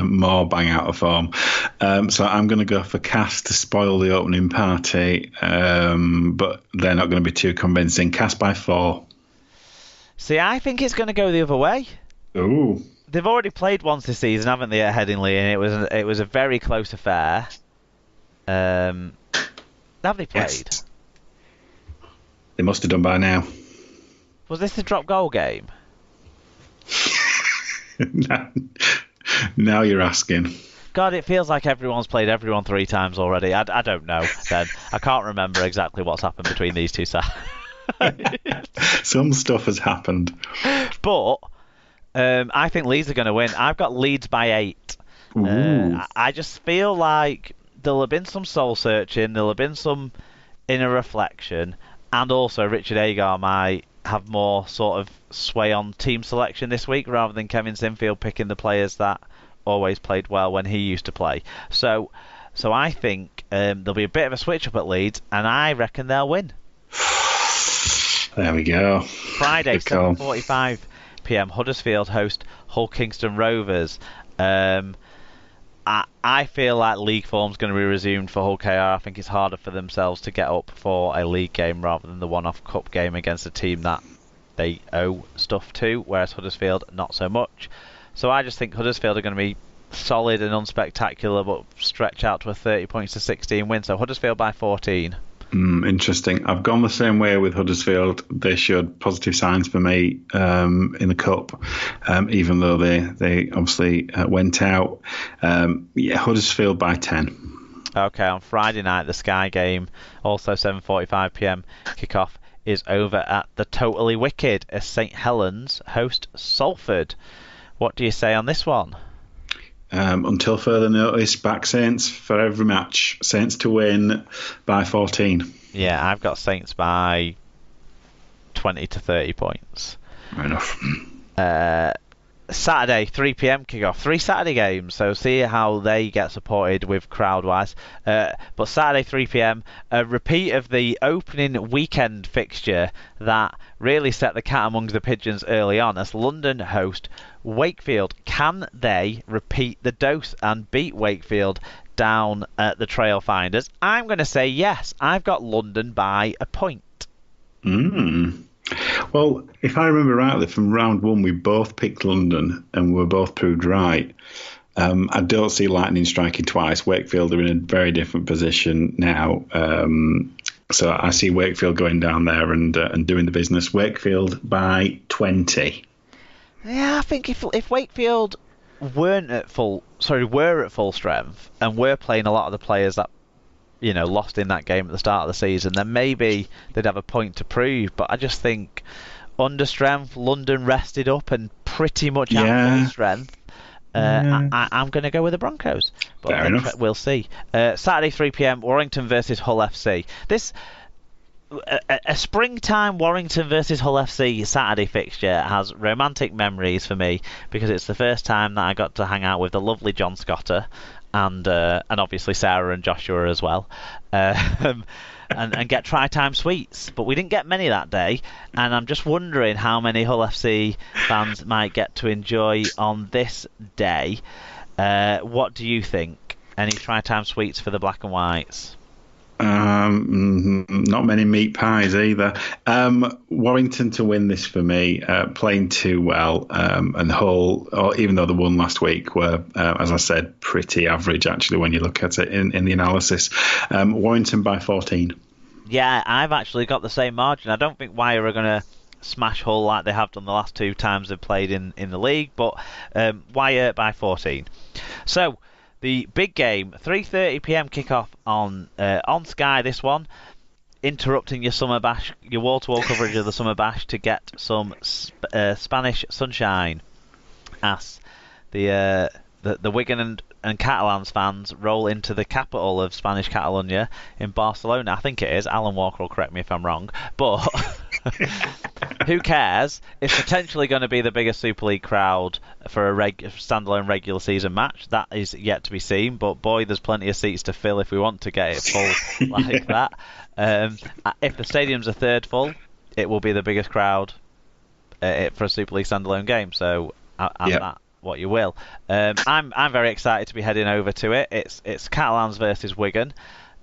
more bang out of form. So I'm going to go for Cass to spoil the opening party, but they're not going to be too convincing. Cass by 4. See, I think it's going to go the other way. Ooh. They've already played once this season, haven't they, at Headingley, and it was a very close affair. Have they played? Yes. They must have done by now. Was this the drop goal game? Now you're asking. God, it feels like everyone's played everyone 3 times already. I don't know, then. I can't remember exactly what's happened between these two sides. Some stuff has happened. But I think Leeds are going to win. I've got Leeds by 8. I just feel like there'll have been some soul searching, there'll have been some inner reflection, and also Richard Agar might have more sort of sway on team selection this week rather than Kevin Sinfield picking the players that always played well when he used to play. So I think there'll be a bit of a switch up at Leeds, and I reckon they'll win. There we go. Friday, 7:45 p.m. Huddersfield host Hull Kingston Rovers. I feel like league form's going to be resumed for Hull KR. I think it's harder for themselves to get up for a league game rather than the one-off cup game against a team that they owe stuff to, whereas Huddersfield not so much. So I just think Huddersfield are going to be solid and unspectacular, but stretch out to a 30 points to 16 win. So Huddersfield by 14. Interesting. I've gone the same way with Huddersfield. They showed positive signs for me in the cup, even though they obviously went out. Huddersfield by 10. Okay, on Friday night, the Sky game, also 7:45 p.m. kickoff, is over at the Totally Wicked as St Helens host Salford. What do you say on this one? Until further notice, back Saints for every match. Saints to win by 14. Yeah, I've got Saints by 20 to 30 points. Fair enough. Saturday, 3 p.m. kickoff. 3 Saturday games, so see how they get supported with crowd-wise. But Saturday, 3 p.m, a repeat of the opening weekend fixture that really set the cat amongst the pigeons early on as London host Wakefield. Can they repeat the dose and beat Wakefield down at the Trail Finders? I'm going to say yes. I've got London by a point. Well, if I remember rightly, from round 1 we both picked London and we were both proved right. I don't see Lightning striking twice. Wakefield are in a very different position now. So I see Wakefield going down there and doing the business. Wakefield by 20. Yeah, I think if Wakefield were at full strength and were playing a lot of the players that lost in that game at the start of the season, then maybe they'd have a point to prove. But I just think under strength, London rested up and pretty much at full strength. I'm going to go with the Broncos. But fair enough. We'll see. Saturday, 3 p.m, Warrington versus Hull FC. This a springtime Warrington versus Hull FC Saturday fixture has romantic memories for me because it's the first time that I got to hang out with the lovely John Scotter and obviously Sarah and Joshua as well, and get try-time sweets. But we didn't get many that day, and I'm just wondering how many Hull FC fans might get to enjoy on this day. What do you think? Any try-time sweets for the Black and Whites? Not many meat pies either. Warrington to win this for me, playing too well, and Hull, even though they won last week, were, as I said, pretty average actually when you look at it in the analysis. Warrington by 14. Yeah, I've actually got the same margin. I don't think Wire are going to smash Hull like they have done the last 2 times they've played in the league, but Wire by 14. So the big game, 3:30 p.m. kickoff on Sky. This one, interrupting your summer bash, your wall-to-wall coverage of the summer bash to get some Spanish sunshine. As the Wigan and Catalans fans roll into the capital of Spanish Catalonia in Barcelona. I think it is. Alan Walker will correct me if I'm wrong, but who cares? It's potentially going to be the biggest Super League crowd for a standalone regular season match. That is yet to be seen, but boy, there's plenty of seats to fill if we want to get it full like that. If the stadium's a third full, it will be the biggest crowd for a Super League standalone game. So I'm that what you will. I'm very excited to be heading over to it. It's Catalans versus Wigan.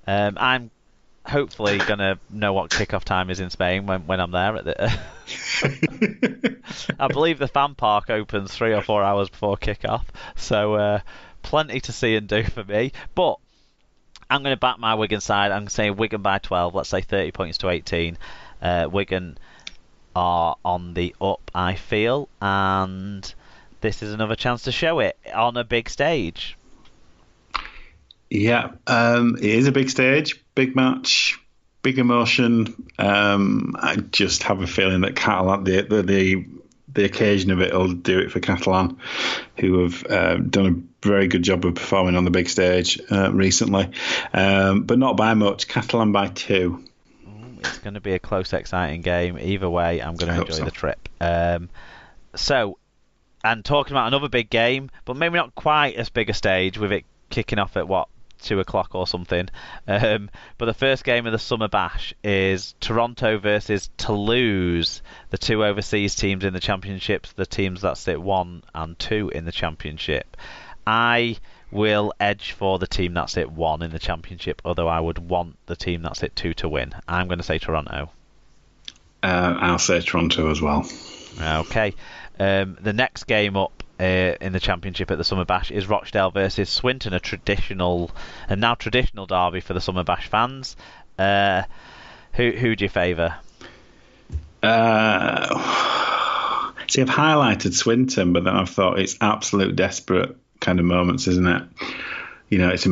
I'm hopefully gonna know what kickoff time is in Spain when I'm there. I believe the fan park opens 3 or 4 hours before kickoff, so plenty to see and do for me. But I'm going to back my Wigan side. I'm saying Wigan by 12. Let's say 30 points to 18. Wigan are on the up, I feel, and this is another chance to show it on a big stage. Yeah, it is a big stage, big match, big emotion. I just have a feeling that Catalan, the occasion of it will do it for Catalan, who have done a very good job of performing on the big stage recently, but not by much. Catalan by 2. It's going to be a close, exciting game. Either way, I'm going to enjoy the trip. So, and talking about another big game, but maybe not quite as big a stage, with it kicking off at 2 o'clock or something. But the first game of the Summer Bash is Toronto versus Toulouse, the 2 overseas teams in the Championships, the teams that sit 1 and 2 in the Championship. I will edge for the team that's at 1 in the Championship, although I would want the team that's at 2 to win. I'm going to say Toronto. I'll say Toronto as well. Okay. The next game up in the Championship at the Summer Bash is Rochdale versus Swinton, a now traditional derby for the Summer Bash fans. Who do you favour? See, I've highlighted Swinton, but then I've thought it's absolute desperate kind of moments, isn't it? You know, it's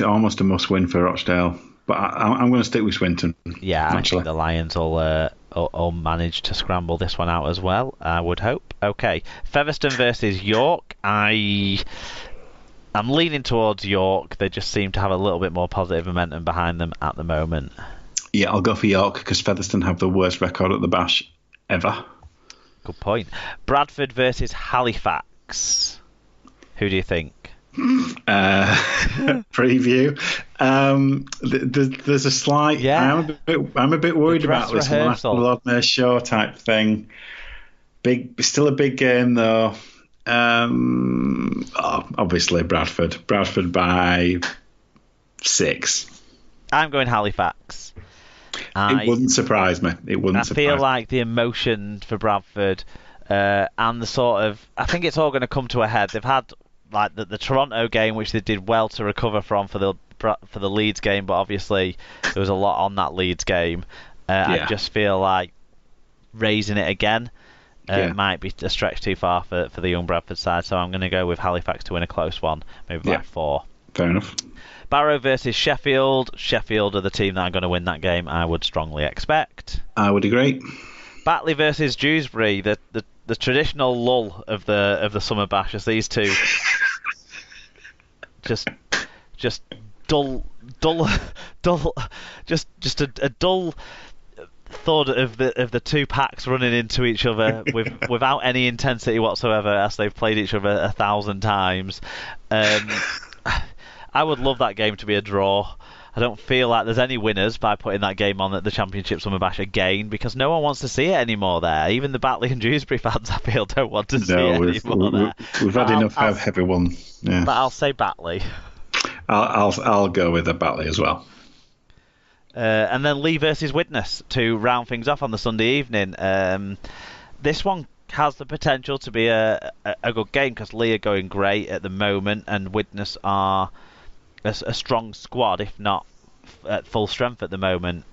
almost a must-win for Rochdale. But I'm going to stick with Swinton. Yeah, actually. I think the Lions will manage to scramble this one out as well, I would hope. Okay, Featherstone versus York. I'm leaning towards York. They just seem to have a little bit more positive momentum behind them at the moment. Yeah, I'll go for York because Featherstone have the worst record at the Bash ever. Good point. Bradford versus Halifax. Who do you think? Preview. There's a slight. Yeah. I'm a bit worried about this Lord Mayor Show type thing. Still a big game though. Obviously Bradford. Bradford by 6. I'm going Halifax. It wouldn't surprise me. I feel like the emotion for Bradford and the sort of. I think it's all going to come to a head. They've had like the Toronto game, which they did well to recover from for the Leeds game, but obviously there was a lot on that Leeds game. I just feel like raising it again might be a stretch too far for the young Bradford side, so I'm going to go with Halifax to win a close one, maybe by 4. Fair enough. Barrow versus Sheffield. Sheffield are the team that are going to win that game, I would strongly expect. I would agree. Batley versus Dewsbury, the traditional lull of the Summer Bash, as these two just dull, just a dull thought of the two packs running into each other without any intensity whatsoever, as they've played each other 1,000 times. I would love that game to be a draw. I don't feel like there's any winners by putting that game on at the Championship Summer Bash again, because no one wants to see it anymore there. Even the Batley and Dewsbury fans, I feel, don't want to see it anymore there. We've had enough of heavy one. Yeah. But I'll say Batley. I'll go with the Batley as well. And then Lee versus Widnes to round things off on the Sunday evening. This one has the potential to be a good game because Lee are going great at the moment, and Widnes are a strong squad, if not at full strength at the moment.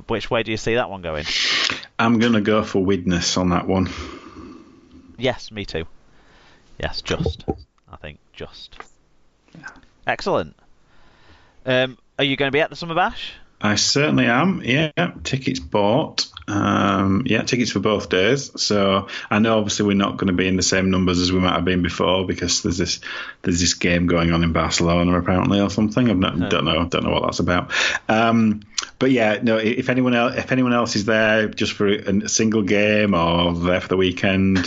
Which way do you see that one going? I'm going to go for Widnes on that one. Yes, me too. Yes, just. I think just. Yeah. Excellent. Are you going to be at the Summer Bash? I certainly am. Yeah, tickets bought. Tickets for both days. So I know obviously we're not going to be in the same numbers as we might have been before because there's this game going on in Barcelona apparently or something. Don't know what that's about. But yeah, no. If anyone else is there just for a single game or there for the weekend,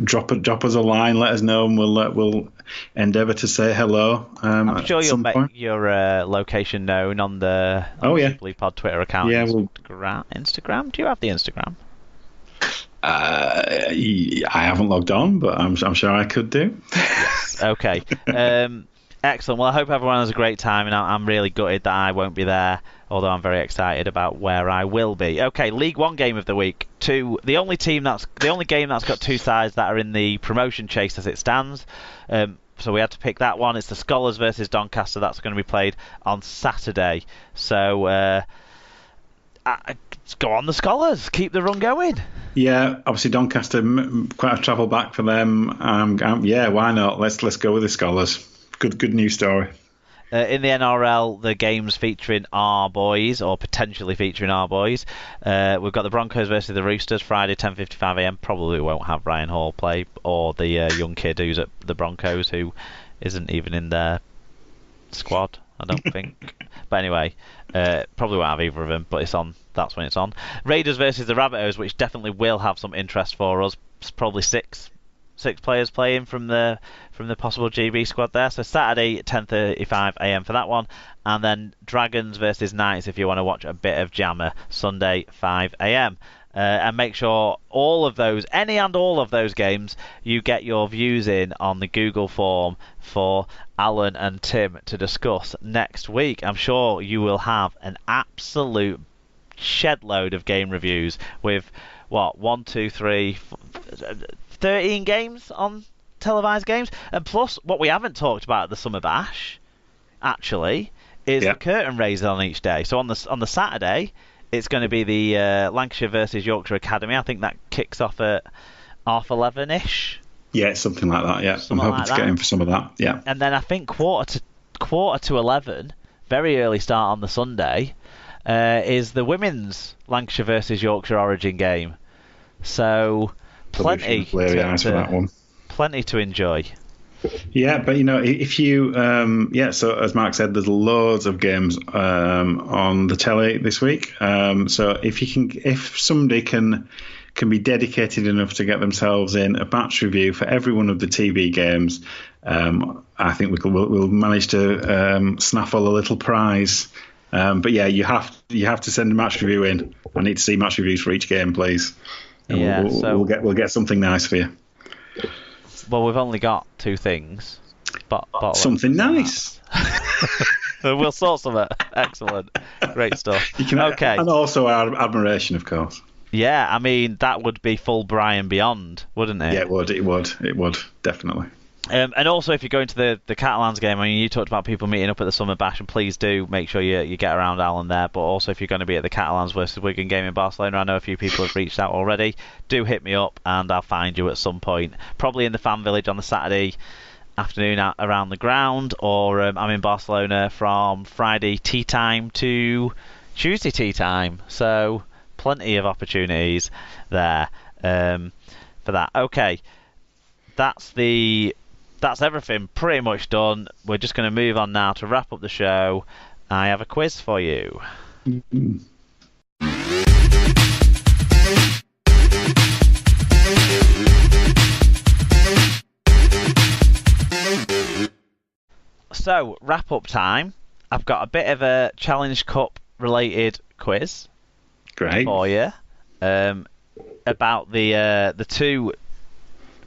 drop us a line. Let us know, and we'll endeavour to say hello. I'm sure you'll make your location known on the Super League Pod Twitter account. Yeah, Instagram. Do you have the Instagram? I haven't logged on, but I'm sure I could do. Yes. Okay. Excellent. Well, I hope everyone has a great time, and I'm really gutted that I won't be there, although I'm very excited about where I will be. Okay, League One game of the week. The only game that's got two sides that are in the promotion chase as it stands. So we had to pick that one. It's the Scholars versus Doncaster. That's going to be played on Saturday. So go on the Scholars. Keep the run going. Yeah, obviously Doncaster, quite a travel back for them. Yeah, why not? Let's go with the Scholars. Good news story. In the NRL, the games featuring our boys, or potentially featuring our boys. We've got the Broncos versus the Roosters, Friday, 10:55 a.m. Probably won't have Ryan Hall play, or the young kid who's at the Broncos, who isn't even in their squad, I don't think. But anyway, probably won't have either of them, but it's on. That's when it's on. Raiders versus the Rabbitohs, which definitely will have some interest for us. It's probably six players playing from the possible GB squad there. So Saturday 10:35 a.m. for that one, and then Dragons versus Knights if you want to watch a bit of Jammer, Sunday 5 a.m. And make sure any and all of those games, you get your views in on the Google form for Alan and Tim to discuss next week. I'm sure you will have an absolute shed load of game reviews with 13 games on televised games, and plus what we haven't talked about at the Summer Bash actually is the curtain raiser on each day. So on the Saturday it's going to be the Lancashire versus Yorkshire Academy. I think that kicks off at 11ish. Yeah, something like that. Yeah, I'm hoping to get in for some of that. Yeah, and then I think quarter to 11, very early start on the Sunday, is the women's Lancashire versus Yorkshire Origin game. So plenty for that one. Plenty to enjoy. Yeah, but if you so as Mark said, there's loads of games on the telly this week. So if somebody can be dedicated enough to get themselves in a batch review for every one of the TV games, I think we'll manage to snaffle a little prize. But yeah, you have to send a match review in. I need to see match reviews for each game, please. And we'll get something nice for you. Well, we've only got two things. Something nice. We'll sort some out. Excellent. Great stuff. Okay. And also our admiration, of course. Yeah, I mean, that would be full Brian Beyond, wouldn't it? Yeah, it would, definitely. And also, if you're going to the Catalans game, I mean, you talked about people meeting up at the Summer Bash, and please do make sure you get around Alan there. But also, if you're going to be at the Catalans versus Wigan game in Barcelona, I know a few people have reached out already. Do hit me up, and I'll find you at some point. Probably in the fan village on the Saturday afternoon around the ground, or I'm in Barcelona from Friday tea time to Tuesday tea time. So plenty of opportunities there for that. Okay, that's everything pretty much done. We're just going to move on now to wrap up the show. I have a quiz for you. Mm-hmm. So, wrap up time. I've got a bit of a Challenge Cup related quiz. Great. For you. About the two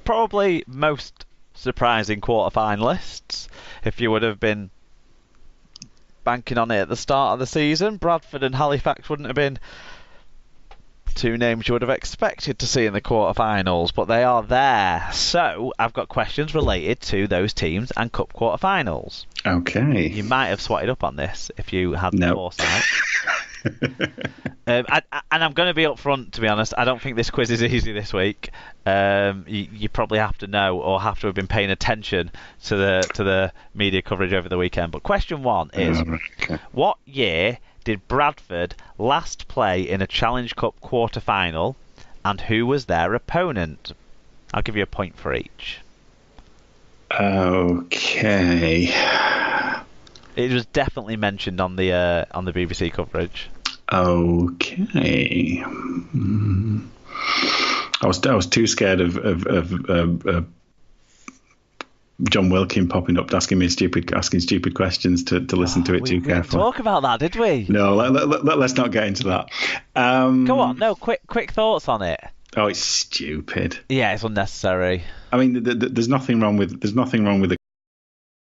probably most surprising quarter-finalists, if you would have been banking on it at the start of the season. Bradford and Halifax wouldn't have been two names you would have expected to see in the quarter-finals, but they are there. So I've got questions related to those teams and cup quarter-finals. Okay. You might have swatted up on this if you had the foresight. And I'm going to be upfront, to be honest. I don't think this quiz is easy this week. You probably have to know or have to have been paying attention to the media coverage over the weekend. But question one is, what year did Bradford last play in a Challenge Cup quarter-final, and who was their opponent? I'll give you a point for each. Okay. It was definitely mentioned on the BBC coverage. Okay. I was too scared of John Wilkin popping up asking stupid questions to listen to it too carefully. We didn't talk about that, did we? No, let's not get into that. Go on. No, quick thoughts on it. Oh, it's stupid. Yeah, it's unnecessary. I mean, there's nothing wrong with the